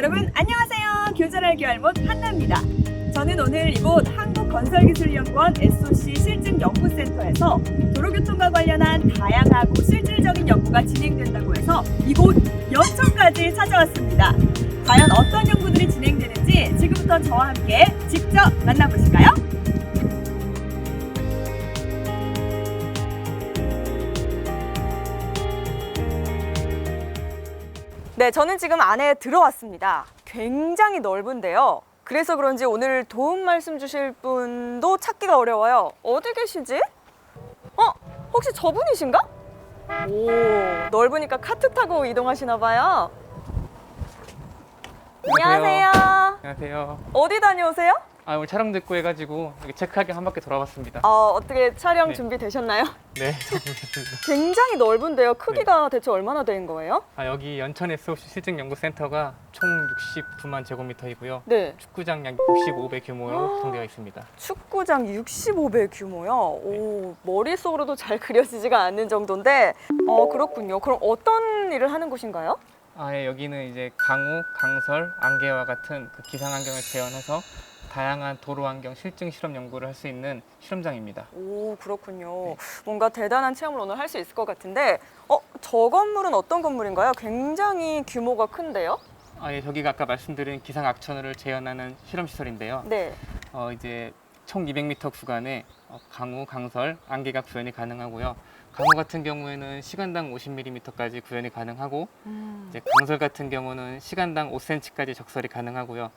여러분 안녕하세요. 교전할교 알못 한나입니다. 저는 오늘 이곳 한국건설기술연구원 SOC 실증연구센터에서 도로교통과 관련한 다양하고 실질적인 연구가 진행된다고 해서 이곳 연천까지 찾아왔습니다. 과연 어떤 연구들이 진행되는지 지금부터 저와 함께 직접 만나보실까요? 네, 저는 지금 안에 들어왔습니다. 굉장히 넓은데요. 그래서 그런지 오늘 도움 말씀 주실 분도 찾기가 어려워요. 어디 계시지? 혹시 저분이신가? 오, 넓으니까 카트 타고 이동하시나 봐요. 안녕하세요. 안녕하세요. 어디 다녀오세요? 오늘 촬영 듣고 해가지고 여기 체크하기 한 바퀴 돌아봤습니다. 어떻게 촬영 네. 준비되셨나요? 네, 잘못했습니다. 굉장히 넓은데요. 크기가 대체 얼마나 된 거예요? 여기 연천 SOC 실증연구센터가 총 69만 제곱미터이고요. 네. 축구장 약 65배 규모로 구성되어 있습니다. 축구장 65배 규모요. 오, 머릿속으로도 잘 그려지지가 않는 정도인데, 그렇군요. 그럼 어떤 일을 하는 곳인가요? 여기는 이제 강우, 강설, 안개와 같은 그 기상 환경을 재현해서 다양한 도로 환경 실증 실험 연구를 할 수 있는 실험장입니다. 오, 그렇군요. 네. 뭔가 대단한 체험을 오늘 할 수 있을 것 같은데, 저 건물은 어떤 건물인가요? 굉장히 규모가 큰데요? 저기가 아까 말씀드린 기상 악천후를 재현하는 실험 시설인데요. 네. 이제 총 200m 구간에 강우, 강설, 안개가 구현이 가능하고요. 강우 같은 경우에는 시간당 50mm까지 구현이 가능하고 이제 강설 같은 경우는 시간당 5cm까지 적설이 가능하고요.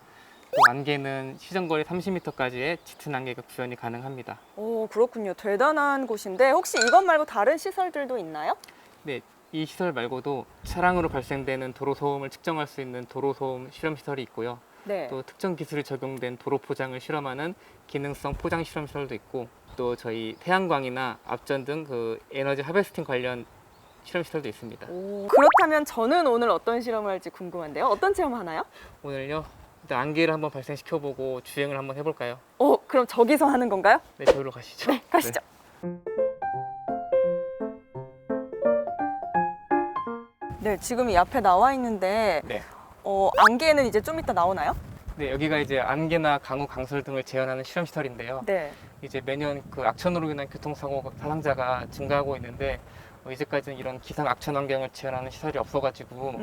또 안개는 시전거리 30m까지의 짙은 안개가 구현이 가능합니다. 오, 그렇군요. 대단한 곳인데, 혹시 이것 말고 다른 시설들도 있나요? 네, 이 시설 말고도 차량으로 발생되는 도로 소음을 측정할 수 있는 도로 소음 실험 시설이 있고요. 네. 또 특정 기술이 적용된 도로 포장을 실험하는 기능성 포장 실험 시설도 있고, 또 저희 태양광이나 앞전 등 그 에너지 하베스팅 관련 실험 시설도 있습니다. 오, 그렇다면 저는 오늘 어떤 실험을 할지 궁금한데요. 어떤 체험 하나요? 오늘요, 일단 안개를 한번 발생시켜보고 주행을 한번 해볼까요? 그럼 저기서 하는 건가요? 네, 저기로 가시죠. 네, 가시죠. 네, 지금 이 앞에 나와 있는데, 네. 안개는 이제 좀 이따 나오나요? 네, 여기가 이제 안개나 강우, 강설 등을 재현하는 실험 시설인데요. 네. 이제 매년 그 악천후로 인한 교통사고 사상자가 증가하고 있는데 이제까지는 이런 기상 악천 환경을 재현하는 시설이 없어가지고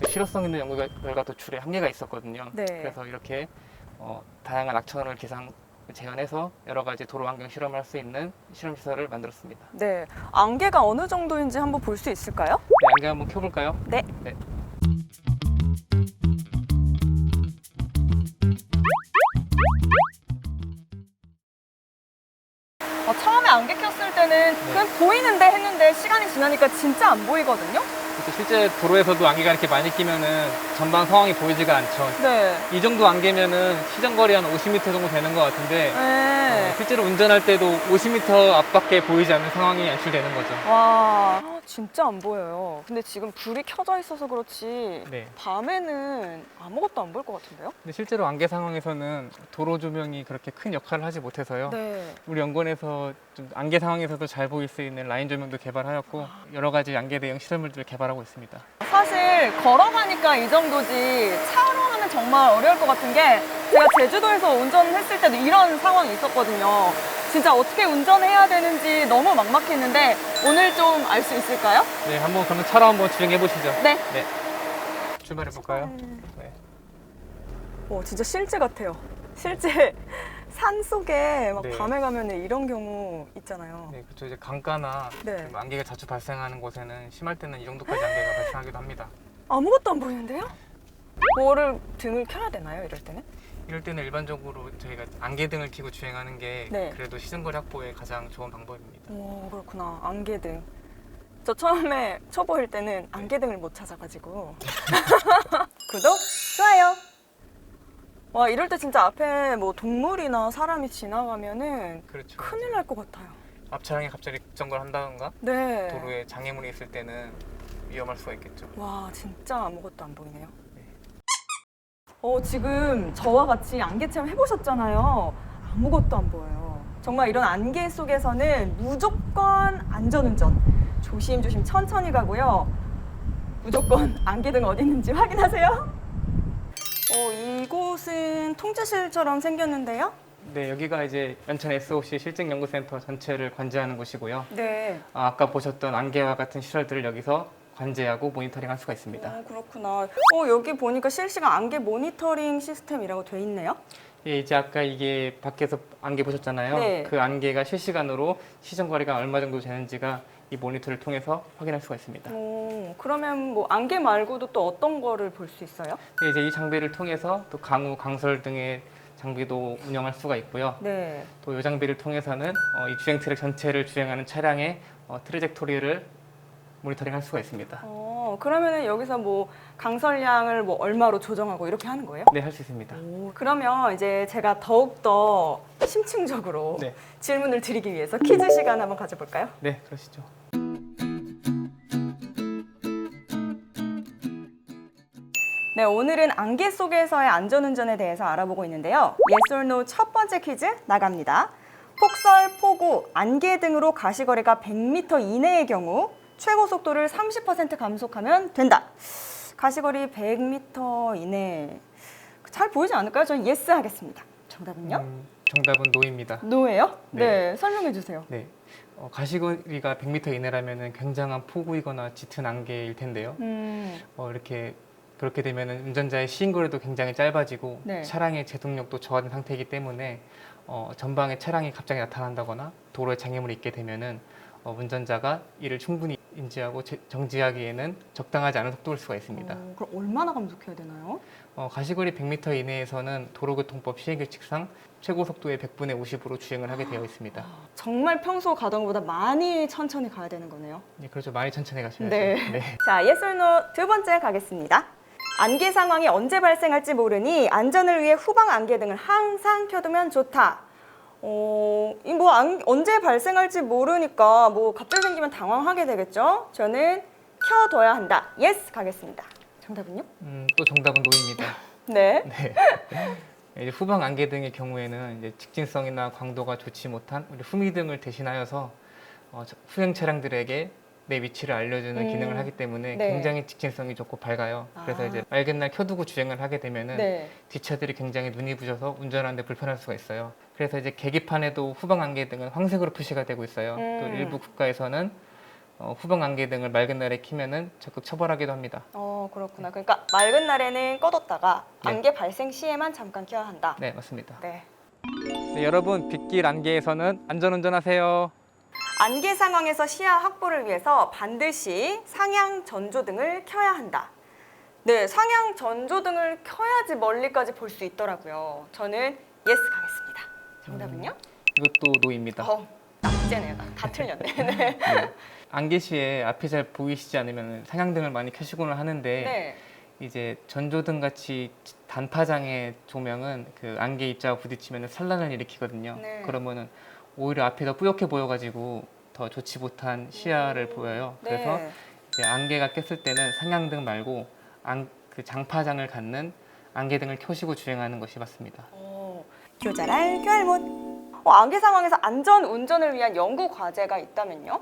실효성 있는 연구 결과 도출에 한계가 있었거든요. 네. 그래서 이렇게 다양한 악천후를 기상 재현해서 여러 가지 도로 환경 실험을 할 수 있는 실험 시설을 만들었습니다. 네. 안개가 어느 정도인지 한번 볼 수 있을까요? 네, 안개 한번 켜볼까요? 네. 네. 처음에 안개 켰을 때는 그냥 보이는데 했는데 시간이 지나니까 진짜 안 보이거든요? 실제 도로에서도 안개가 이렇게 많이 끼면은 전방 상황이 보이지가 않죠. 네. 이 정도 안개면은 시정거리 한 50m 정도 되는 것 같은데 네. 실제로 운전할 때도 50m 앞밖에 보이지 않는 상황이 연출되는 거죠. 와, 진짜 안 보여요. 근데 지금 불이 켜져 있어서 그렇지 네. 밤에는 아무것도 안 보일 것 같은데요? 근데 실제로 안개 상황에서는 도로 조명이 그렇게 큰 역할을 하지 못해서요. 네. 우리 연구원에서 좀 안개 상황에서도 잘 보일 수 있는 라인 조명도 개발하였고 여러 가지 안개 대응 실험물들을 개발하고 있습니다. 사실 걸어가니까 이 정도지 차로 하면 정말 어려울 것 같은 게 제가 제주도에서 운전했을 때도 이런 상황이 있었거든요. 진짜 어떻게 운전해야 되는지 너무 막막했는데 오늘 좀 알 수 있을까요? 네, 한번 그러면 차로 한번 주행해 보시죠. 네. 네. 출발해 볼까요? 네. 진짜 실제 같아요. 실제 산 속에 막 네. 밤에 가면 이런 경우 있잖아요. 네, 그렇죠. 이제 강가나 네. 좀 안개가 자주 발생하는 곳에는 심할 때는 이 정도까지 안개가 발생하기도 합니다. 아무것도 안 보이는데요? 뭐를 등을 켜야 되나요, 이럴 때는? 이럴 때는 일반적으로 저희가 안개등을 켜고 주행하는 게 네. 그래도 시선거리 확보에 가장 좋은 방법입니다. 오, 그렇구나. 안개등. 저 처음에 초보일 때는 안개등을 못 찾아가지고. 구독, 좋아요. 와, 이럴 때 진짜 앞에 뭐 동물이나 사람이 지나가면은 그렇죠. 큰일 날 것 같아요. 앞 차량이 갑자기 급정거를 한다던가 네. 도로에 장애물이 있을 때는 위험할 수가 있겠죠. 와, 진짜 아무것도 안 보이네요. 지금 저와 같이 안개 체험 해보셨잖아요. 아무것도 안 보여요. 정말 이런 안개 속에서는 무조건 안전운전. 조심조심 천천히 가고요. 무조건 안개등 어디 있는지 확인하세요. 이곳은 통제실처럼 생겼는데요? 네, 여기가 이제 연천 SOC 실증연구센터 전체를 관제하는 곳이고요. 네. 아까 보셨던 안개와 같은 시설들을 여기서 관제하고 모니터링할 수가 있습니다. 그렇구나. 여기 보니까 실시간 안개 모니터링 시스템이라고 돼 있네요. 예, 이제 아까 이게 밖에서 안개 보셨잖아요. 네. 그 안개가 실시간으로 시정 거리가 얼마 정도 되는지가 이 모니터를 통해서 확인할 수가 있습니다. 그러면 뭐 안개 말고도 또 어떤 거를 볼 수 있어요? 네, 이제 이 장비를 통해서 또 강우, 강설 등의 장비도 운영할 수가 있고요. 네. 또 이 장비를 통해서는 이 주행 트랙 전체를 주행하는 차량의 트레젝토리를 모니터링할 수가 있습니다. 그러면은 여기서 뭐 강설량을 뭐 얼마로 조정하고 이렇게 하는 거예요? 네, 할 수 있습니다. 그러면 이제 제가 더욱더 심층적으로 네. 질문을 드리기 위해서 퀴즈 시간 한번 가져볼까요? 네, 그러시죠. 네, 오늘은 안개 속에서의 안전운전에 대해서 알아보고 있는데요. Yes or No 첫 번째 퀴즈 나갑니다. 폭설, 폭우, 안개 등으로 가시거리가 100m 이내의 경우 최고 속도를 30% 감속하면 된다. 가시거리 100m 이내. 잘 보이지 않을까요? 저는 yes 하겠습니다. 정답은요? 정답은 노입니다. 노예요? 네. 네, 설명해 주세요. 네. 가시거리가 100m 이내라면 굉장한 폭우이거나 짙은 안개일 텐데요. 이렇게 그렇게 되면 운전자의 시인거리도 굉장히 짧아지고 네. 차량의 제동력도 저하된 상태이기 때문에 전방에 차량이 갑자기 나타난다거나 도로에 장애물이 있게 되면은 운전자가 이를 충분히 인지하고 정지하기에는 적당하지 않은 속도일 수가 있습니다. 그럼 얼마나 감속해야 되나요? 가시거리 100m 이내에서는 도로교통법 시행규칙상 최고 속도의 100분의 50으로 주행을 하게 되어 있습니다. 정말 평소 가던 것보다 많이 천천히 가야 되는 거네요. 네, 그렇죠. 많이 천천히 가셔야죠. 네. 자, yes or no 두 번째 가겠습니다. 안개 상황이 언제 발생할지 모르니 안전을 위해 후방 안개 등을 항상 켜두면 좋다. 언제 발생할지 모르니까 뭐 갑자기 생기면 당황하게 되겠죠? 저는 켜둬야 한다. yes 가겠습니다. 정답은요? 또 정답은 노입니다. 네. 네. 이제 후방 안개 등의 경우에는 이제 직진성이나 광도가 좋지 못한 우리 후미등을 대신하여서 후행 차량들에게 내 위치를 알려주는 기능을 하기 때문에 네. 굉장히 직진성이 좋고 밝아요. 그래서 이제 맑은 날 켜두고 주행을 하게 되면은 네. 뒷차들이 굉장히 눈이 부셔서 운전하는데 불편할 수가 있어요. 그래서 이제 계기판에도 후방 안개 등은 황색으로 표시가 되고 있어요. 또 일부 국가에서는 후방 안개 등을 맑은 날에 키면은 적극 처벌하기도 합니다. 그렇구나. 그러니까 맑은 날에는 꺼뒀다가 네. 안개 발생 시에만 잠깐 켜야 한다. 네, 맞습니다. 네. 네, 여러분 빗길 안개에서는 안전운전하세요. 안개 상황에서 시야 확보를 위해서 반드시 상향 전조등을 켜야 한다. 네, 상향 전조등을 켜야지 멀리까지 볼 수 있더라고요. 저는 yes 가겠습니다. 정답은요? 이것도 노입니다. 낙제네요. 다 틀렸네. 네. 네. 안개 시에 앞이 잘 보이시지 않으면 상향등을 많이 켜시고는 하는데 네. 이제 전조등 같이 단파장의 조명은 그 안개 입자와 부딪히면 산란을 일으키거든요. 네. 그러면은 오히려 앞이 더 뿌옇게 보여가지고 더 좋지 못한 시야를 보여요. 그래서 네. 이제 안개가 꼈을 때는 상향등 말고 그 장파장을 갖는 안개등을 켜시고 주행하는 것이 맞습니다. 교자랄 교알못. 안개 상황에서 안전 운전을 위한 연구 과제가 있다면요?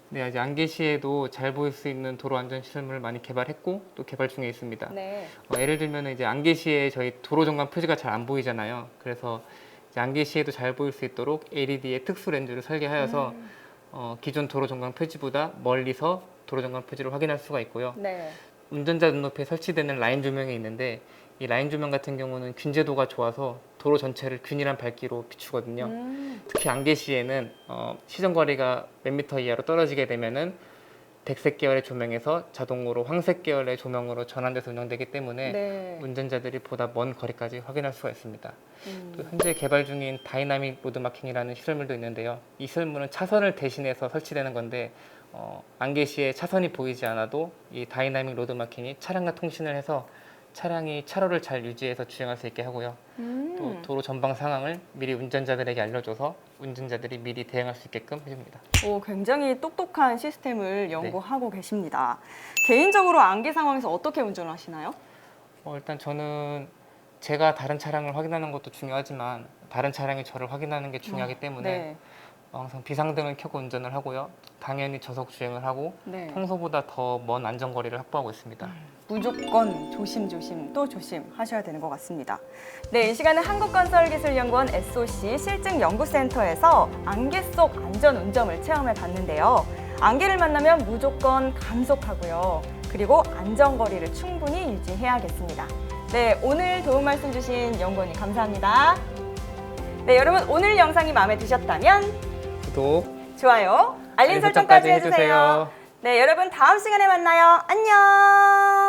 네, 아직 안개 시에도 잘 보일 수 있는 도로 안전 시설물을 많이 개발했고 또 개발 중에 있습니다. 네. 예를 들면 이제 안개 시에 저희 도로 전관 표지가 잘 안 보이잖아요. 그래서 이제 안개 시에도 잘 보일 수 있도록 LED의 특수 렌즈를 설계하여서 기존 도로 전관 표지보다 멀리서 도로 전관 표지를 확인할 수가 있고요. 네. 운전자 눈높이에 설치되는 라인 조명이 있는데 이 라인 조명 같은 경우는 균제도가 좋아서 도로 전체를 균일한 밝기로 비추거든요. 특히 안개 시에는 시정거리가 몇 미터 이하로 떨어지게 되면은 백색 계열의 조명에서 자동으로 황색 계열의 조명으로 전환돼서 운영되기 때문에 네. 운전자들이 보다 먼 거리까지 확인할 수가 있습니다. 또 현재 개발 중인 다이나믹 로드 마킹이라는 시설물도 있는데요. 이 시설물은 차선을 대신해서 설치되는 건데 안개 시에 차선이 보이지 않아도 이 다이나믹 로드 마킹이 차량과 통신을 해서 차량이 차로를 잘 유지해서 주행할 수 있게 하고요. 또 도로 전방 상황을 미리 운전자들에게 알려줘서 운전자들이 미리 대응할 수 있게끔 해줍니다. 굉장히 똑똑한 시스템을 연구하고 계십니다. 개인적으로 안개 상황에서 어떻게 운전을 하시나요? 일단 저는 제가 다른 차량을 확인하는 것도 중요하지만 다른 차량이 저를 확인하는 게 중요하기 때문에 항상 비상등을 켜고 운전을 하고요. 당연히 저속 주행을 하고 네. 평소보다 더 먼 안전거리를 확보하고 있습니다. 무조건 조심조심 또 조심하셔야 되는 것 같습니다. 네, 이 시간은 한국건설기술연구원 SOC 실증연구센터에서 안개 속 안전운전을 체험해 봤는데요. 안개를 만나면 무조건 감속하고요. 그리고 안전거리를 충분히 유지해야겠습니다. 네, 오늘 도움 말씀 주신 연구원님 감사합니다. 네, 여러분 오늘 영상이 마음에 드셨다면 구독, 좋아요, 알림 설정까지 해주세요. 네, 여러분 다음 시간에 만나요. 안녕!